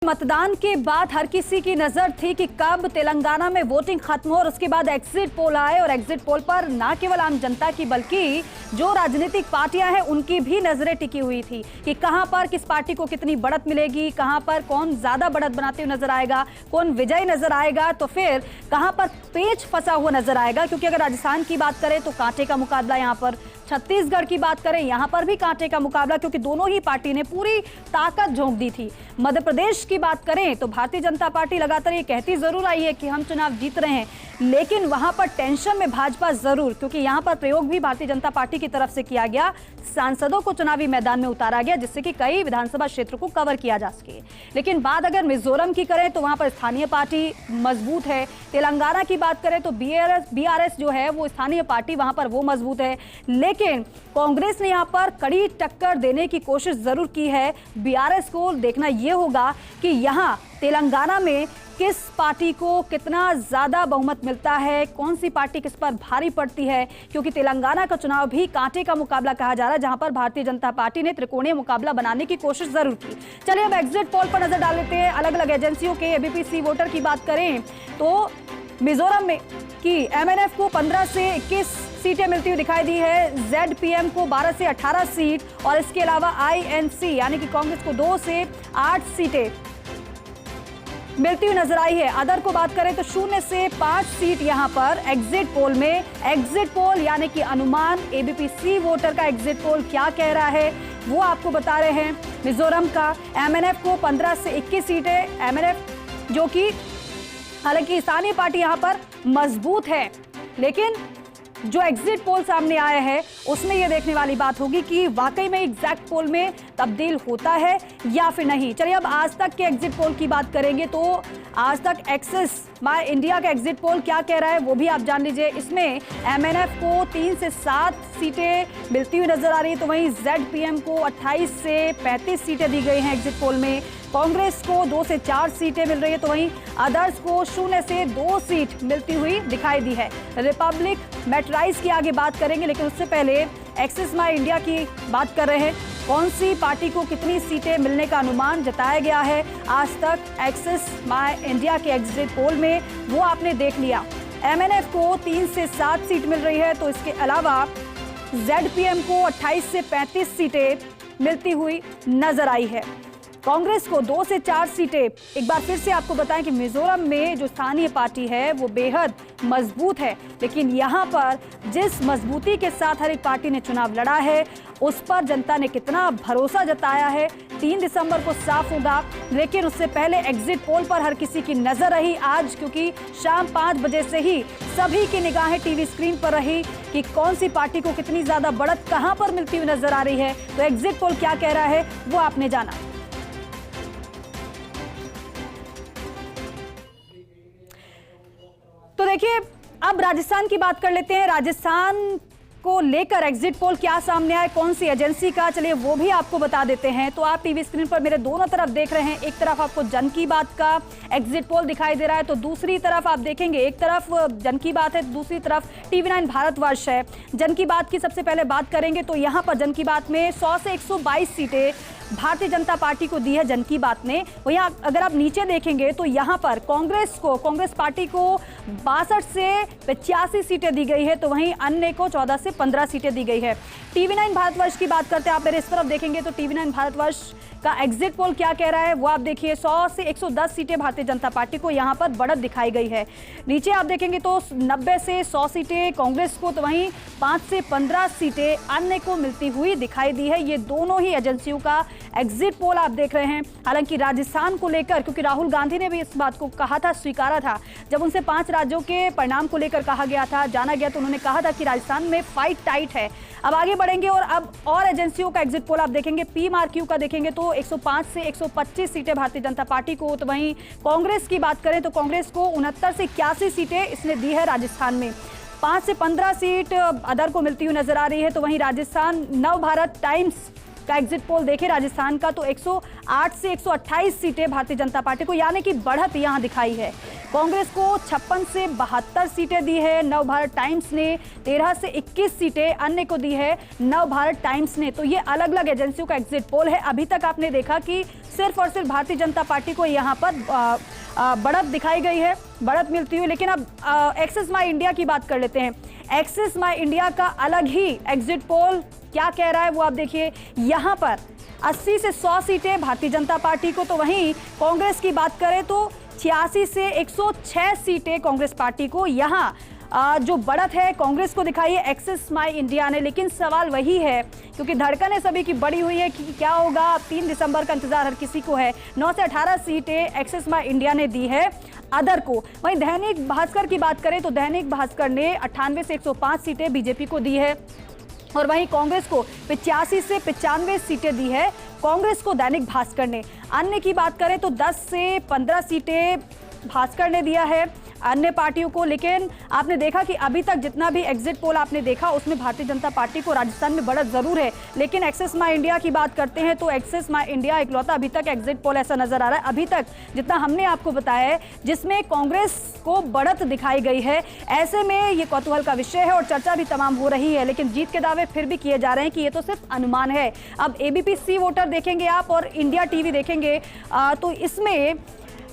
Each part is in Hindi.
मतदान के बाद हर किसी की नजर थी कि कब तेलंगाना में वोटिंग खत्म हो और उसके बाद एग्जिट पोल आए और एग्जिट पोल पर न केवल आम जनता की बल्कि जो राजनीतिक पार्टियां हैं उनकी भी नजरें टिकी हुई थी कि कहां पर किस पार्टी को कितनी बढ़त मिलेगी, कहां पर कौन ज्यादा बढ़त बनाते हुए नजर आएगा, कौन विजयी नजर आएगा, तो फिर कहां पर पेच फंसा हुआ नजर आएगा। क्योंकि अगर राजस्थान की बात करें तो कांटे का मुकाबला यहां पर, छत्तीसगढ़ की बात करें यहां पर भी कांटे का मुकाबला, क्योंकि दोनों ही पार्टी ने पूरी ताकत झोंक दी थी। मध्य प्रदेश की बात करें तो भारतीय जनता पार्टी लगातार ये कहती जरूर आई है कि हम चुनाव जीत रहे हैं, लेकिन वहां पर टेंशन में भाजपा जरूर, क्योंकि यहां पर प्रयोग भी भारतीय जनता पार्टी की तरफ से किया गया, सांसदों को चुनावी मैदान में उतारा गया जिससे कि कई विधानसभा क्षेत्र को कवर किया जा सके। लेकिन बात अगर मिजोरम की करें तो वहां पर स्थानीय पार्टी मजबूत है। तेलंगाना की बात करें तो बीआरएस जो है वो स्थानीय पार्टी वहां पर वो मजबूत है, लेकिन कांग्रेस ने यहां पर कड़ी टक्कर देने की कोशिश जरूर की है। बीआरएस को देखना यह होगा कि यहां तेलंगाना में किस पार्टी को कितना ज्यादा बहुमत मिलता है, कौन सी पार्टी किस पर भारी पड़ती है, क्योंकि तेलंगाना का चुनाव भी कांटे का मुकाबला कहा जा रहा है, जहां पर भारतीय जनता पार्टी ने त्रिकोणीय मुकाबला बनाने की कोशिश जरूर की। चलिए अब एग्जिट पोल पर नजर डाल लेते हैं। अलग अलग एजेंसियों के एबीपी वोटर की बात करें तो मिजोरम में की एमएनएफ को 15 से 21 सीटें मिलती हुई दिखाई दी है, जेडपीएम को 12 से 18 सीट और इसके अलावा आईएनसी यानी कि कांग्रेस को 2 से 8 सीटें मिलती हुई नजर आई है। अदर को बात करें तो 0 से 5 सीट यहां पर एग्जिट पोल में। एग्जिट पोल यानी कि अनुमान, एबीपी वोटर का एग्जिट पोल क्या कह रहा है वो आपको बता रहे हैं। मिजोरम का एमएनएफ को 15 से 21 सीटें, एमएनएफ जो कि हालांकि स्थानीय पार्टी यहां पर मजबूत है, लेकिन जो एग्जिट पोल सामने आया है उसमें यह देखने वाली बात होगी कि वाकई में एग्जैक्ट पोल में तब्दील होता है या फिर नहीं। चलिए अब आज तक के एग्जिट पोल की बात करेंगे तो आज तक एक्सिस माय इंडिया का एग्जिट पोल क्या कह रहा है वो भी आप जान लीजिए। इसमें एमएनएफ को 3 से 7 सीटें मिलती हुई नजर आ रही है, तो वहीं जेडपीएम को 28 से 35 सीटें दी गई हैं एग्जिट पोल में। कांग्रेस को 2 से 4 सीटें मिल रही है, तो वहीं अदर्स को 0 से 2 सीट मिलती हुई दिखाई दी है। रिपब्लिक मेटराइज की आगे बात करेंगे, लेकिन उससे पहले एक्सिस माय इंडिया की बात कर रहे हैं। कौन सी पार्टी को कितनी सीटें मिलने का अनुमान जताया गया है आज तक एक्सिस माय इंडिया के एग्जिट पोल में, वो आपने देख लिया। एमएनएफ को 3 से 7 सीट मिल रही है, तो इसके अलावा जेडपीएम को 28 से 35 सीटें मिलती हुई नजर आई है। कांग्रेस को 2 से 4 सीटें। एक बार फिर से आपको बताएं कि मिजोरम में जो स्थानीय पार्टी है वो बेहद मजबूत है, लेकिन यहां पर जिस मजबूती के साथ हर एक पार्टी ने चुनाव लड़ा है उस पर जनता ने कितना भरोसा जताया है 3 दिसंबर को साफ होगा। लेकिन उससे पहले एग्जिट पोल पर हर किसी की नजर रही आज, क्योंकि शाम 5 बजे से ही सभी की निगाहें टीवी स्क्रीन पर रही कि कौन सी पार्टी को कितनी ज्यादा बढ़त कहां पर मिलती हुई नजर आ रही है। तो एग्जिट पोल क्या कह रहा है वो आपने जाना। तो देखिए अब राजस्थान की बात कर लेते हैं। राजस्थान को लेकर एग्जिट पोल क्या सामने आए, कौन सी एजेंसी का, चलिए वो भी आपको बता देते हैं। तो आप टीवी स्क्रीन पर मेरे दोनों तरफ देख रहे हैं, एक तरफ आपको जन की बात का एग्जिट पोल दिखाई दे रहा है, तो दूसरी तरफ आप देखेंगे एक तरफ जन की बात है, दूसरी तरफ टीवी9 भारतवर्ष है। जन की बात की सबसे पहले बात करेंगे तो यहाँ पर जन की बात में 100 से 122 सीटें भारतीय जनता पार्टी को दी है जन की बात ने। वहीं अगर आप नीचे देखेंगे तो यहाँ पर कांग्रेस पार्टी को 62 से 85 सीटें दी गई है, तो वहीं अन्य को 14 से 15 सीटें दी गई है। टीवी9 भारतवर्ष की बात करते हैं, आप मेरे इस तरफ देखेंगे तो टीवी9 भारतवर्ष का एग्जिट पोल क्या कह रहा है वो आप देखिए। 100 से 110 सीटें भारतीय जनता पार्टी को यहां पर बढ़त दिखाई गई है। नीचे आप देखेंगे तो 90 से 100 सीटें कांग्रेस को, तो वहीं 5 से 15 सीटें अन्य को मिलती हुई दिखाई दी है। ये दोनों ही एजेंसियों का एग्जिट पोल आप देख रहे हैं। हालांकि राजस्थान को लेकर, क्योंकि राहुल गांधी ने भी इस बात को कहा था, स्वीकारा था, जब उनसे 5 राज्यों के परिणाम को लेकर कहा गया था, जाना गया, तो उन्होंने कहा था कि राजस्थान में फाइट टाइट है। अब आगे बढ़ेंगे और अब और एजेंसियों का एग्जिट पोल आप देखेंगे। पीएमआरक्यू का देखेंगे तो 105 से 125 सीटें भारतीय जनता पार्टी को, तो वहीं कांग्रेस की बात करें तो कांग्रेस को 69 से 81 सीटें इसने दी है राजस्थान में। 5 से 15 सीट अदर को मिलती हुई नजर आ रही है। तो वहीं राजस्थान नव भारत टाइम्स का एग्जिट पोल देखें राजस्थान का, तो 108 से 128 सीटें भारतीय जनता पार्टी को, यानी कि बढ़त यहां दिखाई है। कांग्रेस को 56 से 72 सीटें दी है नव भारत टाइम्स ने, 13 से 21 सीटें अन्य को दी है नव भारत टाइम्स ने। तो ये अलग अलग एजेंसियों का एग्जिट पोल है। अभी तक आपने देखा कि सिर्फ और सिर्फ भारतीय जनता पार्टी को यहाँ पर बढ़त दिखाई गई है, बढ़त मिलती हुई। लेकिन अब एक्सिस माई इंडिया की बात कर लेते हैं। एक्सिस माई इंडिया का अलग ही एग्जिट पोल क्या कह रहा है वो आप देखिए। यहाँ पर 80 से 100 सीटें भारतीय जनता पार्टी को, तो वहीं कांग्रेस की बात करें तो 86 से 106 सीटें कांग्रेस पार्टी को। यहाँ जो बढ़त है कांग्रेस को दिखाई है एक्सिस माई इंडिया ने। लेकिन सवाल वही है, क्योंकि धड़कनें सभी की बड़ी हुई है कि क्या होगा। 3 दिसंबर का इंतजार हर किसी को है। 9 से 18 सीटें एक्सिस माई इंडिया ने दी है अदर को। वहीं दैनिक भास्कर की बात करें तो दैनिक भास्कर ने 98 से 105 सीटें बीजेपी को दी है, और वहीं कांग्रेस को 85 से 95 सीटें दी है कांग्रेस को दैनिक भास्कर ने। अन्य की बात करें तो 10 से 15 सीटें भास्कर ने दिया है अन्य पार्टियों को। लेकिन आपने देखा कि अभी तक जितना भी एग्जिट पोल आपने देखा उसमें भारतीय जनता पार्टी को राजस्थान में बढ़त जरूर है। लेकिन एक्सिस माई इंडिया की बात करते हैं तो एक्सिस माई इंडिया इकलौता अभी तक एग्जिट पोल ऐसा नजर आ रहा है अभी तक जितना हमने आपको बताया है जिसमें कांग्रेस को बढ़त दिखाई गई है। ऐसे में ये कौतूहल का विषय है और चर्चा भी तमाम हो रही है। लेकिन जीत के दावे फिर भी किए जा रहे हैं कि ये तो सिर्फ अनुमान है। अब एबीपी सी वोटर देखेंगे आप और इंडिया टीवी देखेंगे तो इसमें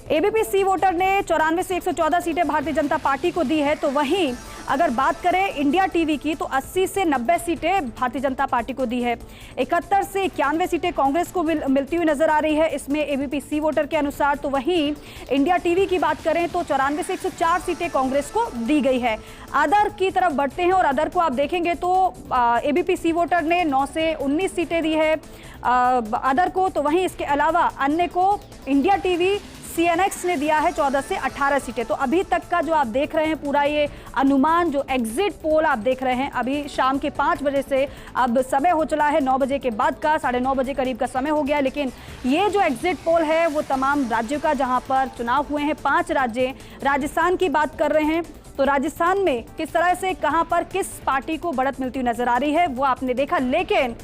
एबीपी सी वोटर ने 94 से 114 सीटें भारतीय जनता पार्टी को दी है। तो वहीं अगर बात करें इंडिया टीवी की तो 80 से 90 सीटें भारतीय जनता पार्टी को दी है। 71 से 91 सीटें कांग्रेस को मिलती हुई नजर आ रही है इसमें एबीपी सी वोटर के अनुसार। तो वहीं इंडिया टीवी की बात करें तो 94 से 104 सीटें कांग्रेस को दी गई है। अदर की तरफ बढ़ते हैं और अदर को आप देखेंगे तो एबीपी सी वोटर ने 9 से 19 सीटें दी है अदर को। तो वहीं इसके अलावा अन्य को इंडिया टीवी सीएनएक्स ने दिया है 14 से 18 सीटें। तो अभी तक का जो आप देख रहे हैं पूरा ये अनुमान जो एग्जिट पोल आप देख रहे हैं अभी शाम के 5 बजे से अब समय हो चला है 9 बजे के बाद का 9:30 बजे करीब का समय हो गया। लेकिन ये जो एग्जिट पोल है वो तमाम राज्यों का जहां पर चुनाव हुए हैं 5 राज्य राजस्थान की बात कर रहे हैं। तो राजस्थान में किस तरह से कहां पर किस पार्टी को बढ़त मिलती हुई नजर आ रही है वो आपने देखा। लेकिन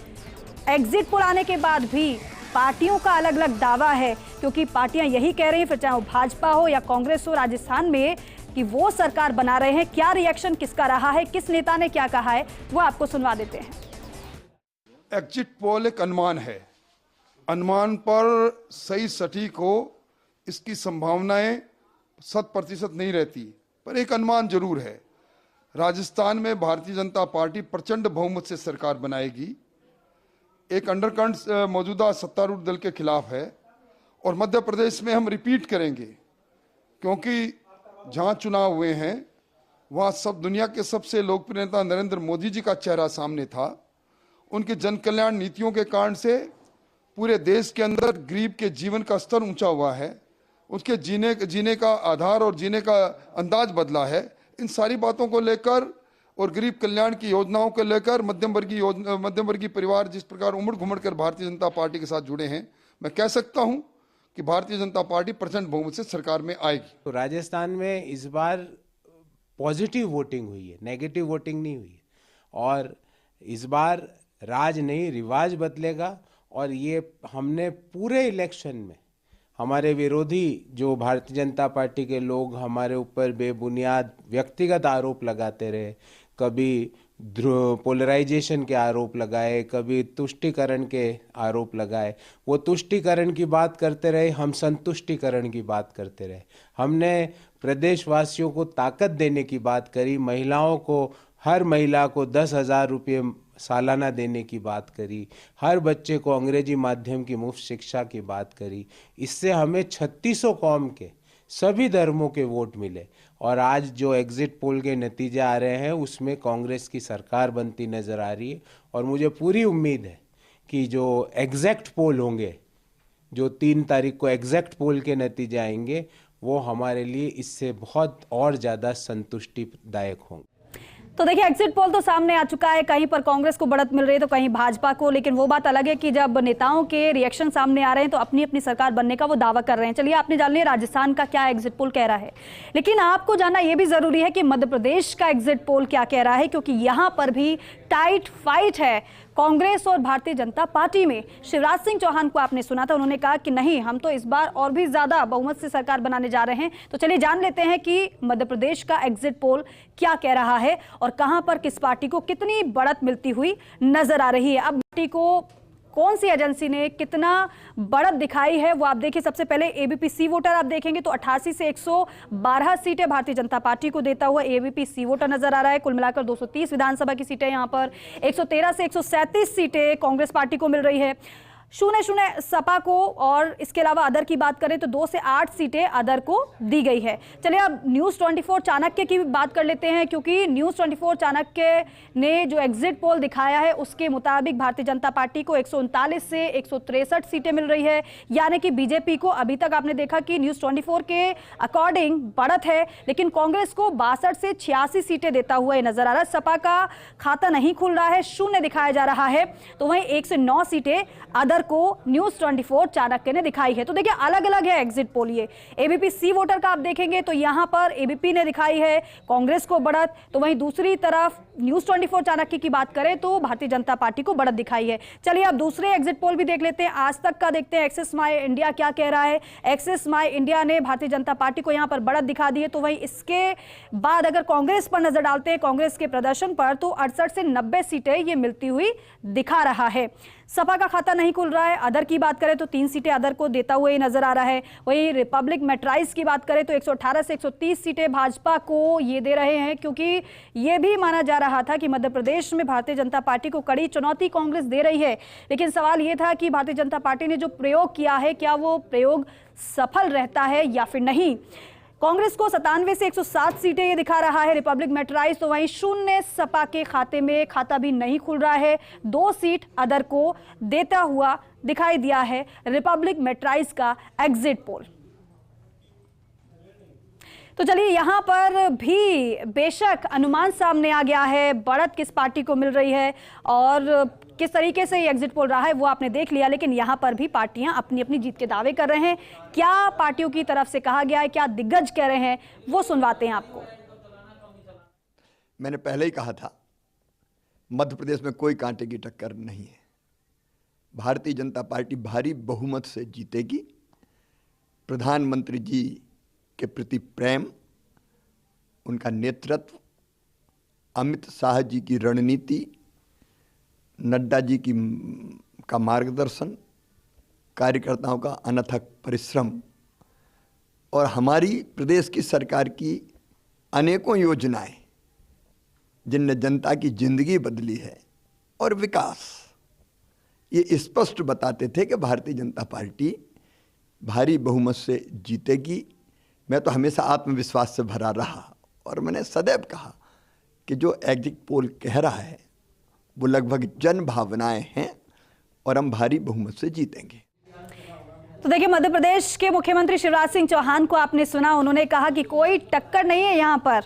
एग्जिट पोल आने के बाद भी पार्टियों का अलग अलग दावा है, क्योंकि पार्टियां यही कह रही हैं फिर चाहे वो भाजपा हो या कांग्रेस हो राजस्थान में कि वो सरकार बना रहे हैं। क्या रिएक्शन किसका रहा है, किस नेता ने क्या कहा है वो आपको सुनवा देते हैं। एग्जिट पोल एक अनुमान है, अनुमान पर सही सटीक हो इसकी संभावनाएं 100% नहीं रहती, पर एक अनुमान जरूर है। राजस्थान में भारतीय जनता पार्टी प्रचंड बहुमत से सरकार बनाएगी। एक अंडरकंट मौजूदा सत्तारूढ़ दल के खिलाफ है और मध्य प्रदेश में हम रिपीट करेंगे, क्योंकि जहां चुनाव हुए हैं वहां सब दुनिया के सबसे लोकप्रिय नेता नरेंद्र मोदी जी का चेहरा सामने था। उनकी जन कल्याण नीतियों के कारण से पूरे देश के अंदर गरीब के जीवन का स्तर ऊंचा हुआ है, उसके जीने का आधार और जीने का अंदाज बदला है। इन सारी बातों को लेकर और गरीब कल्याण की योजनाओं को लेकर मध्यम वर्गीय परिवार जिस प्रकार उमड़ घुमड़ कर भारतीय जनता पार्टी के साथ जुड़े हैं, मैं कह सकता हूं कि भारतीय जनता पार्टी प्रचंड बहुमत से सरकार में आएगी। तो राजस्थान में इस बार पॉजिटिव वोटिंग हुई है, नेगेटिव वोटिंग नहीं हुई है। और इस बार राज नहीं रिवाज बदलेगा। और ये हमने पूरे इलेक्शन में हमारे विरोधी जो भारतीय जनता पार्टी के लोग हमारे ऊपर बेबुनियाद व्यक्तिगत आरोप लगाते रहे, कभी पोलराइजेशन के आरोप लगाए, कभी तुष्टिकरण के आरोप लगाए। वो तुष्टिकरण की बात करते रहे, हम संतुष्टिकरण की बात करते रहे। हमने प्रदेशवासियों को ताकत देने की बात करी, महिलाओं को हर महिला को 10,000 रुपये सालाना देने की बात करी, हर बच्चे को अंग्रेजी माध्यम की मुफ्त शिक्षा की बात करी। इससे हमें 3600 कौम के सभी धर्मों के वोट मिले। और आज जो एग्जिट पोल के नतीजे आ रहे हैं उसमें कांग्रेस की सरकार बनती नजर आ रही है। और मुझे पूरी उम्मीद है कि जो एग्जैक्ट पोल होंगे, जो 3 तारीख को एग्जैक्ट पोल के नतीजे आएंगे, वो हमारे लिए इससे बहुत और ज़्यादा संतुष्टिदायक होंगे। तो देखिए एग्जिट पोल तो सामने आ चुका है, कहीं पर कांग्रेस को बढ़त मिल रही है तो कहीं भाजपा को। लेकिन वो बात अलग है कि जब नेताओं के रिएक्शन सामने आ रहे हैं तो अपनी अपनी सरकार बनने का वो दावा कर रहे हैं। चलिए आपने जान लिया राजस्थान का क्या एग्जिट पोल कह रहा है, लेकिन आपको जानना यह भी जरूरी है कि मध्य प्रदेश का एग्जिट पोल क्या कह रहा है, क्योंकि यहां पर भी टाइट फाइट है। कांग्रेस और भारतीय जनता पार्टी में। शिवराज सिंह चौहान को आपने सुना था, उन्होंने कहा कि नहीं, हम तो इस बार और भी ज्यादा बहुमत से सरकार बनाने जा रहे हैं। तो चलिए जान लेते हैं कि मध्य प्रदेश का एग्जिट पोल क्या कह रहा है और कहां पर किस पार्टी को कितनी बढ़त मिलती हुई नजर आ रही है। अब पार्टी को कौन सी एजेंसी ने कितना बढ़त दिखाई है वो आप देखिए। सबसे पहले एबीपी सी वोटर आप देखेंगे तो 88 से 112 सीटें भारतीय जनता पार्टी को देता हुआ एबीपी सी वोटर नजर आ रहा है। कुल मिलाकर 230 विधानसभा की सीटें यहां पर, 113 से 137 सीटें कांग्रेस पार्टी को मिल रही है। 0-0 सपा को, और इसके अलावा अदर की बात करें तो 2 से 8 सीटें अदर को दी गई है। चलिए अब न्यूज़ 24 चाणक्य की बात कर लेते हैं, क्योंकि न्यूज़ 24 चाणक्य ने जो एग्जिट पोल दिखाया है उसके मुताबिक भारतीय जनता पार्टी को 139 से 163 सीटें मिल रही है, यानी कि बीजेपी को अभी तक आपने देखा कि न्यूज़ 24 के अकॉर्डिंग बढ़त है, लेकिन कांग्रेस को 62 से 86 सीटें देता हुआ ये नजर आ रहा है। सपा का खाता नहीं खुल रहा है, 0 दिखाया जा रहा है, तो वहीं 1 से 9 सीटें अदर को न्यूज़ 24 चाणक्य ने दिखाई है। तो देखिए अलग अलग है एग्जिट पोल। ये एबीपी सी वोटर का आप देखेंगे तो यहां पर एबीपी ने दिखाई है कांग्रेस को बढ़त, तो वहीं दूसरी तरफ न्यूज़ 24 चाणक्य की बात करें तो भारतीय जनता पार्टी को बढ़त दिखाई है। चलिए अब दूसरे एग्जिट पोल भी देख लेते हैं। आज तक का देखते हैं एक्सिस माई इंडिया क्या कह रहा है। एक्सिस माई इंडिया ने भारतीय जनता पार्टी को यहां पर बढ़त दिखा दी है। तो वहीं इसके बाद अगर कांग्रेस पर नजर डालते हैं, कांग्रेस के प्रदर्शन पर, तो 68 से 90 सीटें ये मिलती हुई दिखा रहा है। सपा का खाता नहीं खुल रहा है। अदर की बात करें तो 3 सीटें अदर को देता हुआ नजर आ रहा है। वहीं रिपब्लिक मेट्राइज की बात करें तो 118 से 130 सीटें भाजपा को ये दे रहे हैं, क्योंकि ये भी माना जा रहा था कि मध्य प्रदेश में भारतीय जनता पार्टी को कड़ी चुनौती कांग्रेस दे रही है। लेकिन सवाल ये था कि भारतीय जनता पार्टी ने जो प्रयोग किया है क्या वो प्रयोग सफल रहता है या फिर नहीं। कांग्रेस को 97 से 107 सीटें ये दिखा रहा है रिपब्लिक मेट्राइज, तो वहीं 0 सपा के खाते में खाता भी नहीं खुल रहा है। 2 सीट अदर को देता हुआ दिखाई दिया है रिपब्लिक मेट्राइज का एग्जिट पोल। तो चलिए यहां पर भी बेशक अनुमान सामने आ गया है, बढ़त किस पार्टी को मिल रही है और किस तरीके से ये एग्जिट पोल रहा है वो आपने देख लिया। लेकिन यहां पर भी पार्टियां अपनी अपनी जीत के दावे कर रहे हैं। क्या पार्टियों की तरफ से कहा गया है, क्या दिग्गज कह रहे हैं, वो सुनवाते हैं आपको। मैंने पहले ही कहा था मध्य प्रदेश में कोई कांटे की टक्कर नहीं है। भारतीय जनता पार्टी भारी बहुमत से जीतेगी। प्रधानमंत्री जी के प्रति प्रेम, उनका नेतृत्व, अमित शाह जी की रणनीति, नड्डा जी का मार्गदर्शन, कार्यकर्ताओं का अनथक परिश्रम और हमारी प्रदेश की सरकार की अनेकों योजनाएं जिनने जनता की जिंदगी बदली है और विकास, ये स्पष्ट बताते थे कि भारतीय जनता पार्टी भारी बहुमत से जीतेगी। मैं तो हमेशा आत्मविश्वास से भरा रहा और मैंने सदैव कहा कि जो एग्जिट पोल कह रहा है वो लगभग जन भावनाएं हैं और हम भारी बहुमत से जीतेंगे। तो देखिए मध्य प्रदेश के मुख्यमंत्री शिवराज सिंह चौहान को आपने सुना, उन्होंने कहा कि कोई टक्कर नहीं है यहाँ पर,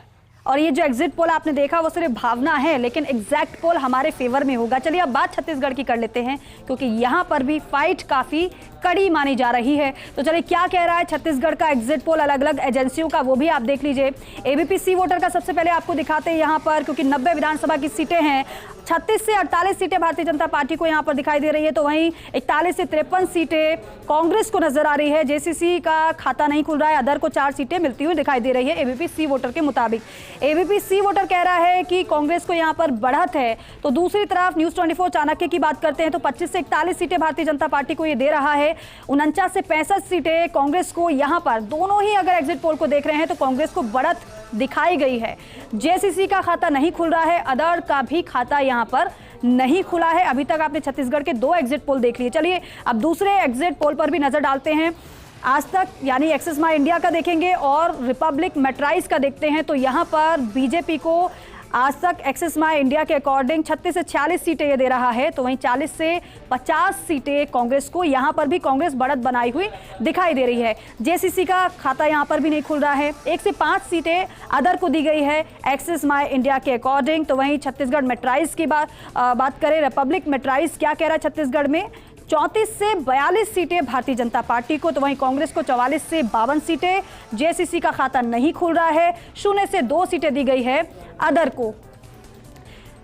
और ये जो एग्जिट पोल आपने देखा वो सिर्फ भावना है, लेकिन एग्जैक्ट पोल हमारे फेवर में होगा। चलिए अब बात छत्तीसगढ़ की कर लेते हैं, क्योंकि यहाँ पर भी फाइट काफी कड़ी मानी जा रही है। तो चलिए क्या कह रहा है छत्तीसगढ़ का एग्जिट पोल अलग अलग एजेंसियों का, वो भी आप देख लीजिए। एबीपी सी वोटर का सबसे पहले आपको दिखाते हैं यहाँ पर, क्योंकि 90 विधानसभा की सीटें हैं, 36 से 48 सीटें भारतीय जनता पार्टी को यहाँ पर दिखाई दे रही है, तो वहीं 41 से 53 सीटें कांग्रेस को नजर आ रही है। जेसीसी का खाता नहीं खुल रहा है, अदर को 4 सीटें मिलती हुई दिखाई दे रही है एबीपी सी वोटर के मुताबिक। एबीपी सी वोटर कह रहा है कि कांग्रेस को यहाँ पर बढ़त है। तो दूसरी तरफ न्यूज़ 24 चाणक्य की बात करते हैं तो 25 से 41 सीटें भारतीय जनता पार्टी को ये दे रहा है, 49 से 65 सीटें कांग्रेस को। यहाँ पर दोनों ही अगर एग्जिट पोल को देख रहे हैं तो कांग्रेस को बढ़त दिखाई गई है। जेसीसी का खाता नहीं खुल रहा है, अदर का भी खाता यहाँ पर नहीं खुला है। अभी तक आपने छत्तीसगढ़ के 2 एग्जिट पोल देख लिए। चलिए अब दूसरे एग्जिट पोल पर भी नजर डालते हैं। आज तक यानी एक्सिस माई इंडिया का देखेंगे और रिपब्लिक मेट्राइज का देखते हैं, तो यहाँ पर बीजेपी को आज तक एक्सिस माई इंडिया के अकॉर्डिंग 36 से 46 सीटें ये दे रहा है, तो वहीं 40 से 50 सीटें कांग्रेस को। यहाँ पर भी कांग्रेस बढ़त बनाई हुई दिखाई दे रही है। जेसीसी का खाता यहाँ पर भी नहीं खुल रहा है। 1 से 5 सीटें अदर को दी गई है एक्सिस माई इंडिया के अकॉर्डिंग। तो वहीं छत्तीसगढ़ मेट्राइज की बात करें, रिपब्लिक मेट्राइज क्या कह रहा है छत्तीसगढ़ में, 34 से 42 सीटें भारतीय जनता पार्टी को, तो वहीं कांग्रेस को 44 से 52 सीटें। जेसीसी का खाता नहीं खुल रहा है, 0 से 2 सीटें दी गई है अदर को।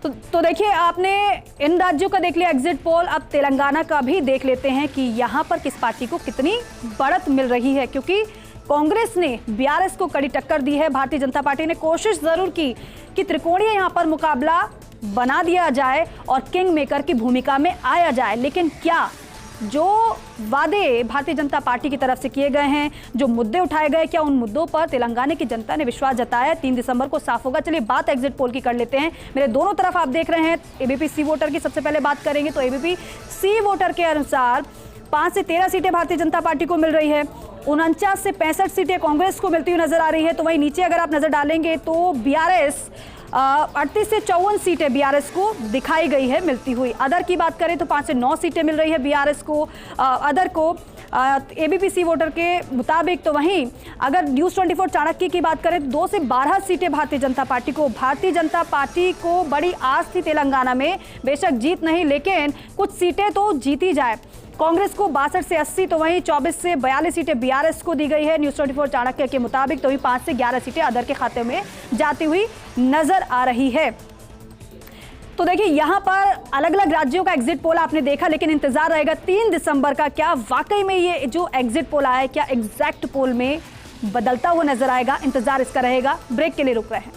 तो देखिए, आपने इन राज्यों का देख लिया एग्जिट पोल, अब तेलंगाना का भी देख लेते हैं कि यहां पर किस पार्टी को कितनी बढ़त मिल रही है, क्योंकि कांग्रेस ने बीआरएस को कड़ी टक्कर दी है। भारतीय जनता पार्टी ने कोशिश जरूर की कि त्रिकोणीय यहां पर मुकाबला बना दिया जाए और किंग मेकर की भूमिका में आया जाए, लेकिन क्या जो वादे भारतीय जनता पार्टी की तरफ से किए गए हैं, जो मुद्दे उठाए गए, क्या उन मुद्दों पर तेलंगाना की जनता ने विश्वास जताया? 3 दिसंबर को साफ होगा। चलिए बात एग्जिट पोल की कर लेते हैं। मेरे दोनों तरफ आप देख रहे हैं एबीपी सी वोटर की सबसे पहले बात करेंगे तो एबीपी सी वोटर के अनुसार 5 से 13 सीटें भारतीय जनता पार्टी को मिल रही है, 49 से 65 सीटें कांग्रेस को मिलती हुई नजर आ रही है। तो वहीं नीचे अगर आप नजर डालेंगे तो बीआरएस 38 से 54 सीटें बीआरएस को दिखाई गई है मिलती हुई। अदर की बात करें तो 5 से 9 सीटें मिल रही है बीआरएस को, अदर को एबीपी सी वोटर के मुताबिक। तो वहीं अगर न्यूज़ 24 चाणक्य की बात करें तो 2 से 12 सीटें भारतीय जनता पार्टी को। भारतीय जनता पार्टी को बड़ी आस थी तेलंगाना में, बेशक जीत नहीं लेकिन कुछ सीटें तो जीती जाए। कांग्रेस को 62 से 80, तो वहीं 24 से 42 सीटें बीआरएस को दी गई है न्यूज़ 24 चाणक्य के मुताबिक। तो वहीं 5 से 11 सीटें अदर के खाते में जाती हुई नजर आ रही है। तो देखिए, यहां पर अलग अलग राज्यों का एग्जिट पोल आपने देखा, लेकिन इंतजार रहेगा 3 दिसंबर का। क्या वाकई में ये जो एग्जिट पोल आया है क्या एग्जैक्ट पोल में बदलता हुआ नजर आएगा? इंतजार इसका रहेगा। ब्रेक के लिए रुक रहे हैं।